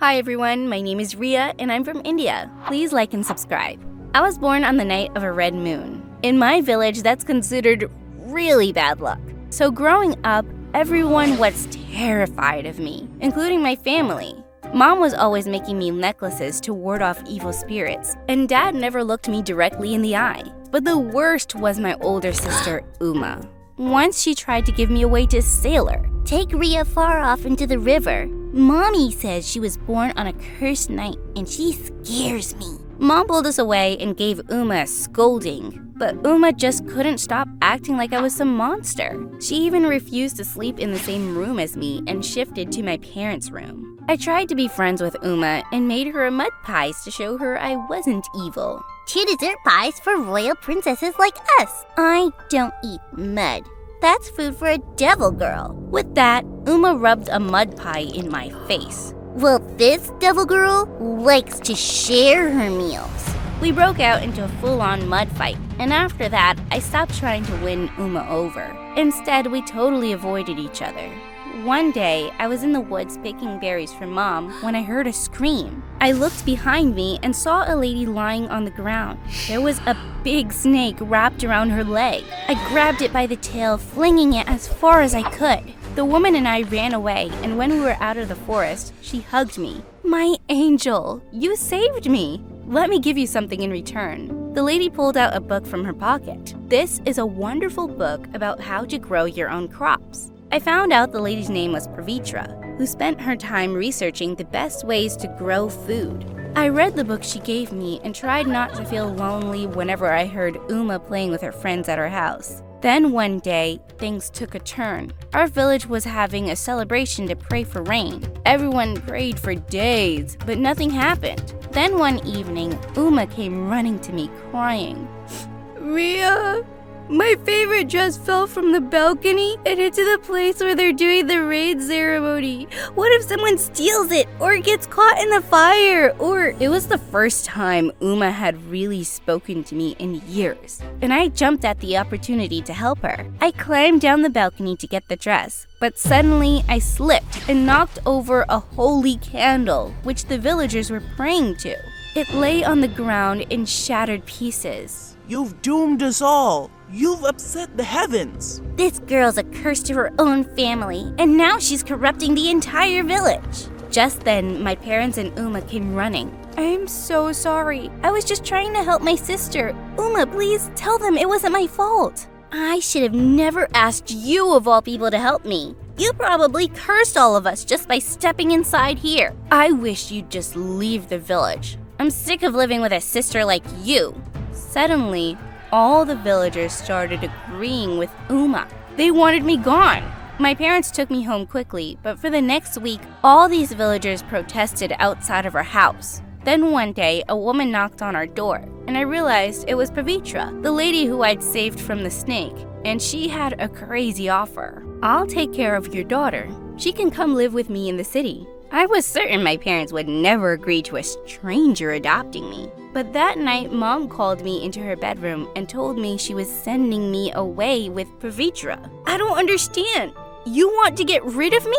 Hi everyone, my name is Ria and I'm from India. Please like and subscribe. I was born on the night of a red moon. In my village, that's considered really bad luck. So growing up, everyone was terrified of me, including my family. Mom was always making me necklaces to ward off evil spirits, and Dad never looked me directly in the eye. But the worst was my older sister, Uma. Once she tried to give me away to a sailor. Take Ria far off into the river. Mommy says she was born on a cursed night and she scares me. Mom pulled us away and gave Uma a scolding, but Uma just couldn't stop acting like I was some monster. She even refused to sleep in the same room as me and shifted to my parents' room. I tried to be friends with Uma and made her a mud pies to show her I wasn't evil. 2 dessert pies for royal princesses like us. I don't eat mud. That's food for a devil girl. With that, Uma rubbed a mud pie in my face. Well, this devil girl likes to share her meals. We broke out into a full-on mud fight, and after that, I stopped trying to win Uma over. Instead, we totally avoided each other. One day, I was in the woods picking berries for Mom when I heard a scream. I looked behind me and saw a lady lying on the ground. There was a big snake wrapped around her leg. I grabbed it by the tail, flinging it as far as I could. The woman and I ran away, and when we were out of the forest, she hugged me. My angel, you saved me. Let me give you something in return. The lady pulled out a book from her pocket. This is a wonderful book about how to grow your own crops. I found out the lady's name was Pavitra, who spent her time researching the best ways to grow food. I read the book she gave me and tried not to feel lonely whenever I heard Uma playing with her friends at her house. Then one day, things took a turn. Our village was having a celebration to pray for rain. Everyone prayed for days, but nothing happened. Then one evening, Uma came running to me crying. Ria, my favorite dress fell from the balcony and into the place where they're doing the rain ceremony. What if someone steals it or it gets caught in the fire? It was the first time Uma had really spoken to me in years, and I jumped at the opportunity to help her. I climbed down the balcony to get the dress, but suddenly I slipped and knocked over a holy candle, which the villagers were praying to. It lay on the ground in shattered pieces. You've doomed us all. You've upset the heavens. This girl's a curse to her own family, and now she's corrupting the entire village. Just then, my parents and Uma came running. I'm so sorry. I was just trying to help my sister. Uma, please tell them it wasn't my fault. I should have never asked you of all people to help me. You probably cursed all of us just by stepping inside here. I wish you'd just leave the village. I'm sick of living with a sister like you. Suddenly, all the villagers started agreeing with Uma. They wanted me gone. My parents took me home quickly, but for the next week, all these villagers protested outside of our house. Then one day, a woman knocked on our door, and I realized it was Pavitra, the lady who I'd saved from the snake, and she had a crazy offer. I'll take care of your daughter. She can come live with me in the city. I was certain my parents would never agree to a stranger adopting me. But that night, Mom called me into her bedroom and told me she was sending me away with Pavitra. I don't understand. You want to get rid of me?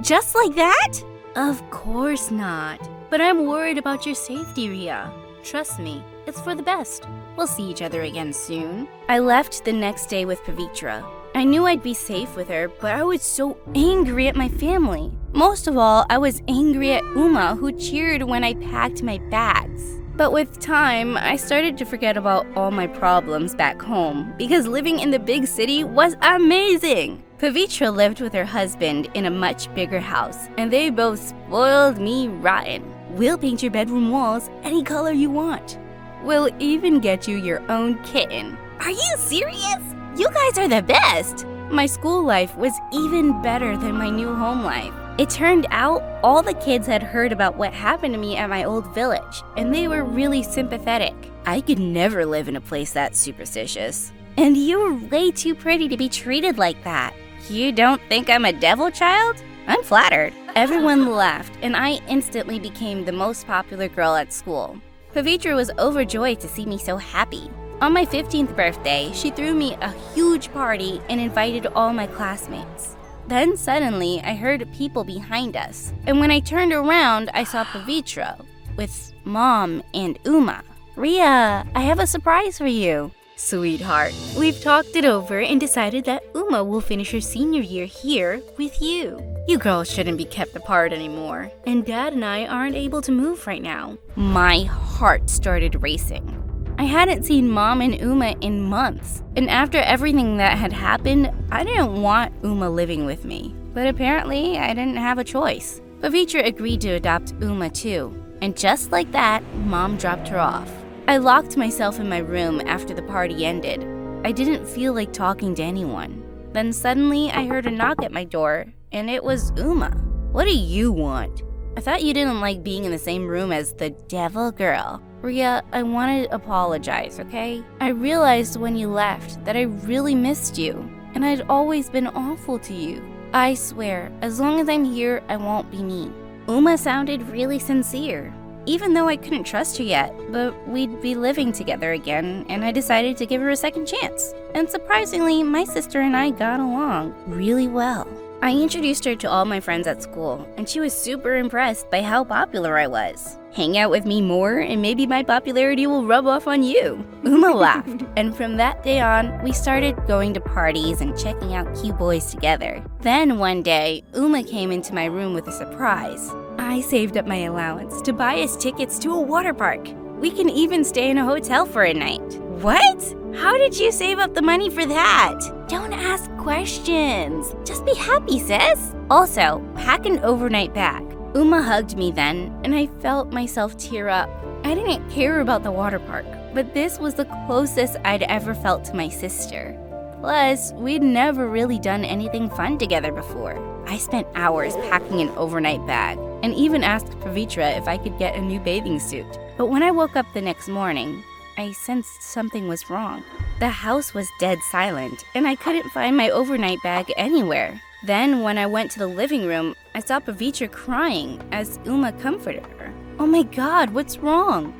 Just like that? Of course not. But I'm worried about your safety, Ria. Trust me, it's for the best. We'll see each other again soon. I left the next day with Pavitra. I knew I'd be safe with her, but I was so angry at my family. Most of all, I was angry at Uma, who cheered when I packed my bags. But with time, I started to forget about all my problems back home because living in the big city was amazing. Pavitra lived with her husband in a much bigger house, and they both spoiled me rotten. We'll paint your bedroom walls any color you want. We'll even get you your own kitten. Are you serious? You guys are the best. My school life was even better than my new home life. It turned out all the kids had heard about what happened to me at my old village, and they were really sympathetic. I could never live in a place that superstitious. And you're way too pretty to be treated like that. You don't think I'm a devil child? I'm flattered. Everyone laughed, and I instantly became the most popular girl at school. Pavitra was overjoyed to see me so happy. On my 15th birthday, she threw me a huge party and invited all my classmates. Then suddenly, I heard people behind us. And when I turned around, I saw Pavitra with Mom and Uma. Ria, I have a surprise for you. Sweetheart, we've talked it over and decided that Uma will finish her senior year here with you. You girls shouldn't be kept apart anymore, and Dad and I aren't able to move right now. My heart started racing. I hadn't seen Mom and Uma in months, and after everything that had happened, I didn't want Uma living with me. But apparently, I didn't have a choice. Pavitra agreed to adopt Uma too, and just like that, Mom dropped her off. I locked myself in my room after the party ended. I didn't feel like talking to anyone. Then suddenly, I heard a knock at my door, and it was Uma. What do you want? I thought you didn't like being in the same room as the devil girl. Ria, I want to apologize, okay? I realized when you left that I really missed you, and I'd always been awful to you. I swear, as long as I'm here, I won't be mean. Uma sounded really sincere, even though I couldn't trust her yet, but we'd be living together again, and I decided to give her a second chance. And surprisingly, my sister and I got along really well. I introduced her to all my friends at school, and she was super impressed by how popular I was. Hang out with me more, and maybe my popularity will rub off on you. Uma laughed, and from that day on, we started going to parties and checking out cute boys together. Then one day, Uma came into my room with a surprise. I saved up my allowance to buy us tickets to a water park. We can even stay in a hotel for a night. What? How did you save up the money for that? Don't ask questions. Just be happy, sis. Also, pack an overnight bag. Uma hugged me then, and I felt myself tear up. I didn't care about the water park, but this was the closest I'd ever felt to my sister. Plus, we'd never really done anything fun together before. I spent hours packing an overnight bag, and even asked Pavitra if I could get a new bathing suit. But when I woke up the next morning, I sensed something was wrong. The house was dead silent, and I couldn't find my overnight bag anywhere. Then, when I went to the living room, I saw Pavitra crying as Uma comforted her. Oh my god, what's wrong?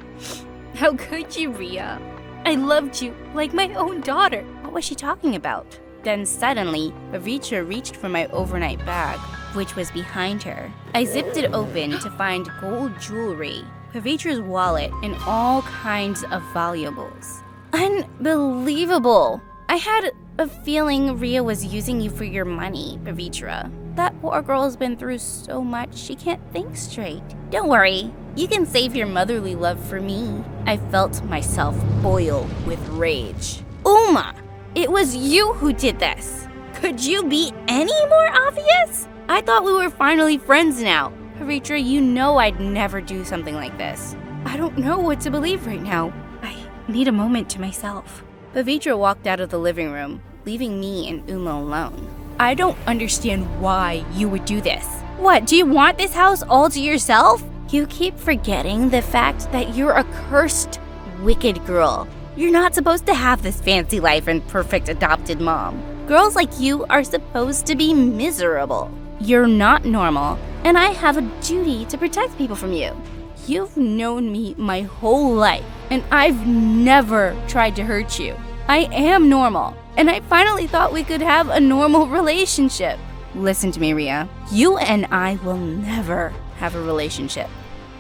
How could you, Ria? I loved you like my own daughter. What was she talking about? Then suddenly, Pavitra reached for my overnight bag, which was behind her. I zipped it open to find gold jewelry, Pavitra's wallet, and all kinds of valuables. Unbelievable! I had a feeling Ria was using you for your money, Pavitra. That poor girl's been through so much, she can't think straight. Don't worry, you can save your motherly love for me. I felt myself boil with rage. Uma! It was you who did this! Could you be any more obvious? I thought we were finally friends now. Pavitra, you know I'd never do something like this. I don't know what to believe right now. I need a moment to myself. Pavitra walked out of the living room, leaving me and Uma alone. I don't understand why you would do this. What, do you want this house all to yourself? You keep forgetting the fact that you're a cursed, wicked girl. You're not supposed to have this fancy life and perfect adopted mom. Girls like you are supposed to be miserable. You're not normal, and I have a duty to protect people from you. You've known me my whole life, and I've never tried to hurt you. I am normal, and I finally thought we could have a normal relationship. Listen to me, Ria. You and I will never have a relationship.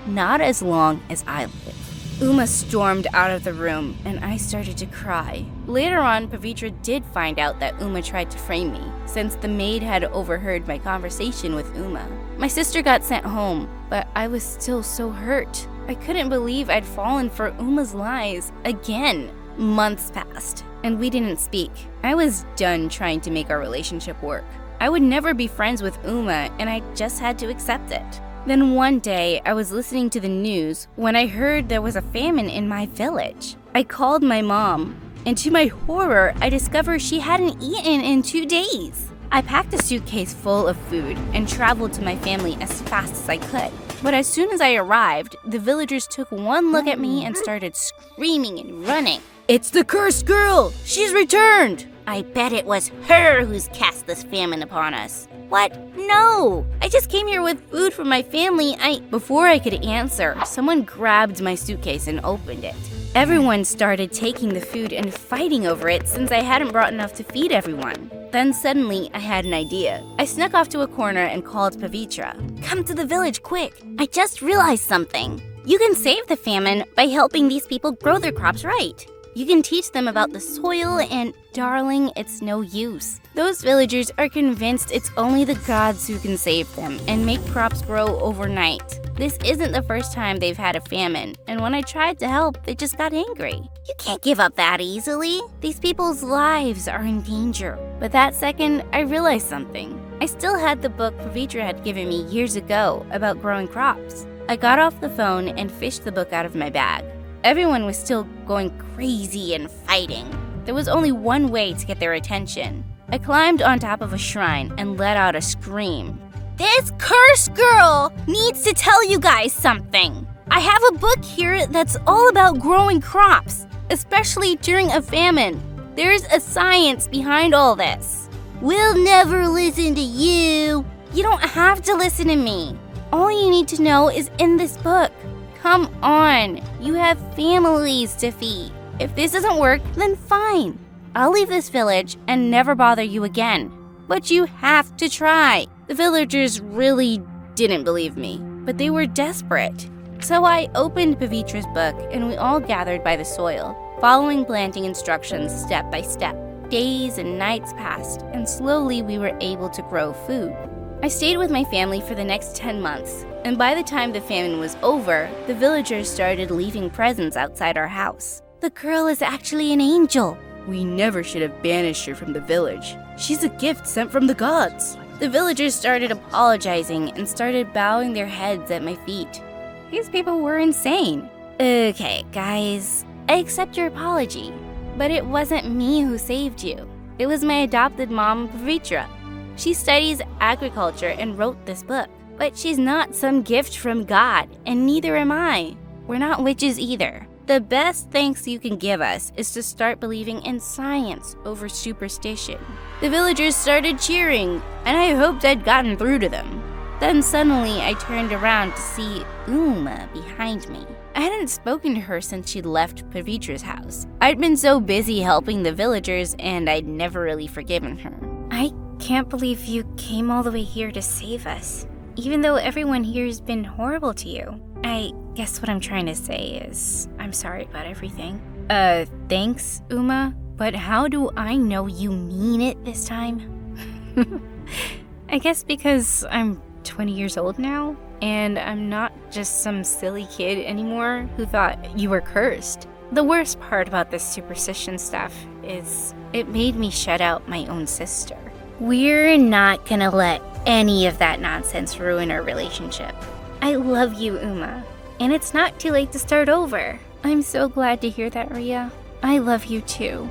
Not as long as I live. Uma stormed out of the room, and I started to cry. Later on, Pavitra did find out that Uma tried to frame me, since the maid had overheard my conversation with Uma. My sister got sent home, but I was still so hurt. I couldn't believe I'd fallen for Uma's lies again. Months passed, and we didn't speak. I was done trying to make our relationship work. I would never be friends with Uma, and I just had to accept it. Then one day, I was listening to the news when I heard there was a famine in my village. I called my mom, and to my horror, I discovered she hadn't eaten in 2 days. I packed a suitcase full of food and traveled to my family as fast as I could. But as soon as I arrived, the villagers took one look at me and started screaming and running. It's the cursed girl! She's returned! I bet it was her who's cast this famine upon us. What? No! I just came here with food for my family. Before I could answer, someone grabbed my suitcase and opened it. Everyone started taking the food and fighting over it since I hadn't brought enough to feed everyone. Then suddenly, I had an idea. I snuck off to a corner and called Pavitra. Come to the village quick. I just realized something. You can save the famine by helping these people grow their crops right. You can teach them about the soil and, darling, it's no use. Those villagers are convinced it's only the gods who can save them and make crops grow overnight. This isn't the first time they've had a famine, and when I tried to help, they just got angry. You can't give up that easily. These people's lives are in danger. But that second, I realized something. I still had the book Pavitra had given me years ago about growing crops. I got off the phone and fished the book out of my bag. Everyone was still going crazy and fighting. There was only one way to get their attention. I climbed on top of a shrine and let out a scream. This cursed girl needs to tell you guys something. I have a book here that's all about growing crops, especially during a famine. There's a science behind all this. We'll never listen to you. You don't have to listen to me. All you need to know is in this book. Come on, you have families to feed. If this doesn't work, then fine. I'll leave this village and never bother you again. But you have to try. The villagers really didn't believe me, but they were desperate. So I opened Pavitra's book and we all gathered by the soil, following planting instructions step by step. Days and nights passed, and slowly we were able to grow food. I stayed with my family for the next 10 months, and by the time the famine was over, the villagers started leaving presents outside our house. The girl is actually an angel. We never should have banished her from the village. She's a gift sent from the gods. The villagers started apologizing and started bowing their heads at my feet. These people were insane. Okay, guys, I accept your apology, but it wasn't me who saved you. It was my adopted mom, Pavitra. She studies agriculture and wrote this book, but she's not some gift from God, and neither am I. We're not witches either. The best thanks you can give us is to start believing in science over superstition. The villagers started cheering, and I hoped I'd gotten through to them. Then suddenly I turned around to see Uma behind me. I hadn't spoken to her since she'd left Pavitra's house. I'd been so busy helping the villagers, and I'd never really forgiven her. I can't believe you came all the way here to save us, even though everyone here has been horrible to you. I guess what I'm trying to say is, I'm sorry about everything. Thanks, Uma, but how do I know you mean it this time? I guess because I'm 20 years old now, and I'm not just some silly kid anymore who thought you were cursed. The worst part about this superstition stuff is it made me shut out my own sister. We're not gonna let any of that nonsense ruin our relationship. I love you, Uma, and it's not too late to start over. I'm so glad to hear that, Ria. I love you too.